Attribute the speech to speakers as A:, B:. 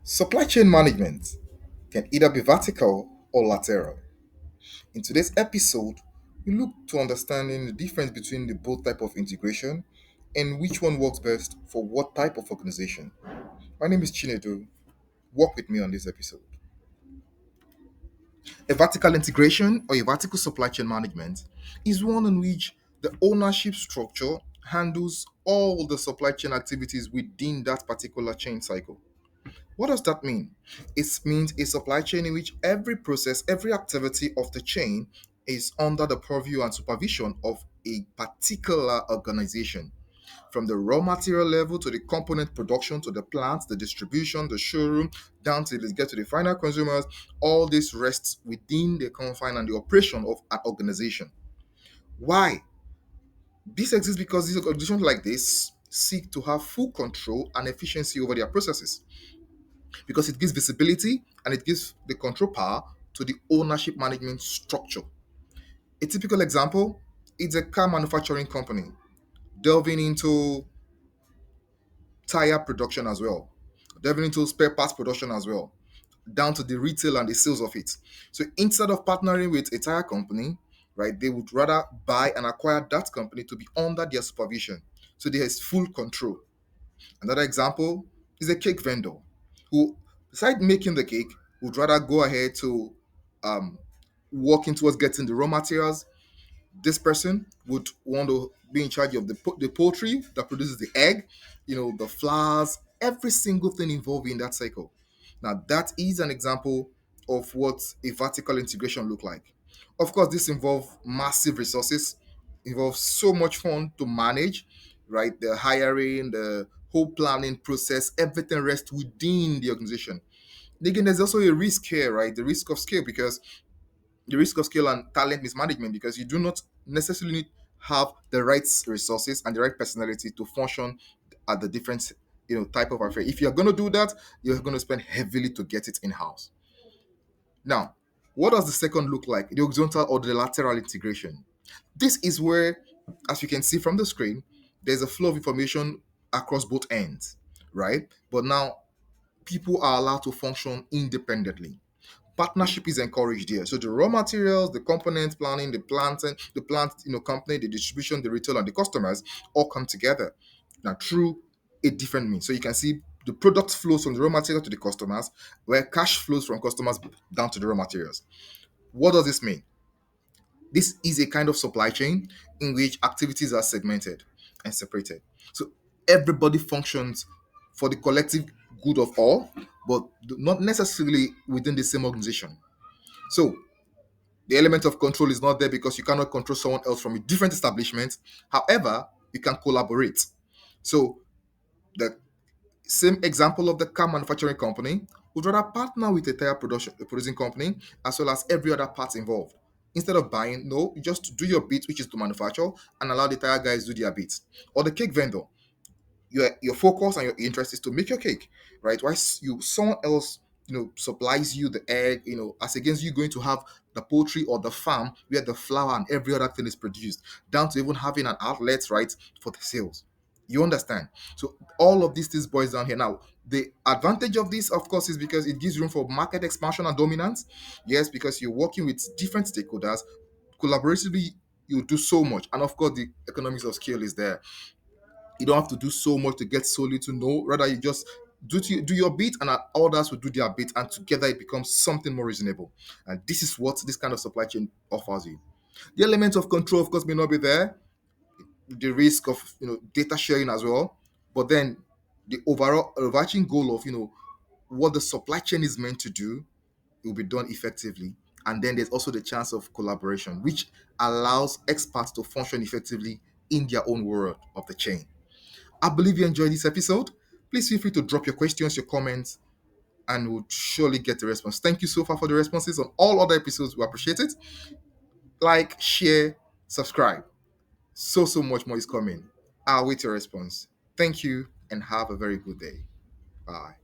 A: Supply chain management can either be vertical or lateral. In today's episode, we look to understanding the difference between the both type of integration and which one works best for what type of organization. My name is Chinedu. Work with me on this episode. A vertical integration or a vertical supply chain management is one in which the ownership structure handles all the supply chain activities within that particular chain cycle. What does that mean? It means a supply chain in which every process, every activity of the chain is under the purview and supervision of a particular organization. From the raw material level to the component production to the plants, the distribution, the showroom, down till it gets to the final consumers, all this rests within the confine and the operation of an organization. Why? This exists because these organizations like this seek to have full control and efficiency over their processes because it gives visibility and it gives the control power to the ownership management structure. A typical example is a car manufacturing company delving into tire production as well, delving into spare parts production as well, down to the retail and the sales of it. So instead of partnering with a tire company, right, they would rather buy and acquire that company to be under their supervision. So there is full control. Another example is a cake vendor who, besides making the cake, would rather go ahead to um, working towards getting the raw materials. This person would want to be in charge of the poultry that produces the egg, the flowers, every single thing involved in that cycle. Now, that is an example of what a vertical integration look like. Of course, this involves massive resources, involves so much fun to manage, right? The hiring, the whole planning process, everything rests within the organization. Again, there's also a risk here, right? The risk of scale, because the risk of scale and talent mismanagement, because you do not necessarily have the right resources and the right personality to function at the different type of affair. If you're going to do that, you're going to spend heavily to get it in house. Now, what does the second look like? The horizontal or the lateral integration. This is where, as you can see from the screen, there's a flow of information across both ends, right? But now people are allowed to function independently. Partnership is encouraged here. So the raw materials, the components, planning, the plant, company, the distribution, the retail, and the customers all come together now through a different means. So you can see the product flows from the raw material to the customers, where cash flows from customers down to the raw materials. What does this mean? This is a kind of supply chain in which activities are segmented and separated. So everybody functions for the collective good of all, but not necessarily within the same organization. So the element of control is not there because you cannot control someone else from a different establishment. However, you can collaborate. So the same example of the car manufacturing company would rather partner with a tire producing company as well as every other part involved. Instead of buying, no, you just do your bit, which is to manufacture, and allow the tire guys do their bit. Or the cake vendor, your focus and your interest is to make your cake, right? Why someone else supplies you the egg, as against you going to have the poultry or the farm where the flour and every other thing is produced, down to even having an outlet, right, for the sales. You understand? So all of these things boils down here. Now, the advantage of this, of course, is because it gives room for market expansion and dominance. Yes, because you're working with different stakeholders collaboratively. You do so much, and of course the economics of scale is there. You don't have to do so much to get solely to know. Rather, you just do your bit, and others will do their bit, and together it becomes something more reasonable. And this is what this kind of supply chain offers you. The element of control, of course, may not be there. The risk of data sharing as well, but then the overall overarching goal of what the supply chain is meant to do will be done effectively. And then there's also the chance of collaboration, which allows experts to function effectively in their own world of the chain. I believe you enjoyed this episode. Please feel free to drop your questions, your comments, and we'll surely get the response. Thank you so far for the responses on all other episodes. We appreciate it. Like, share, subscribe. So much more is coming. I'll wait your response. Thank you and have a very good day. Bye.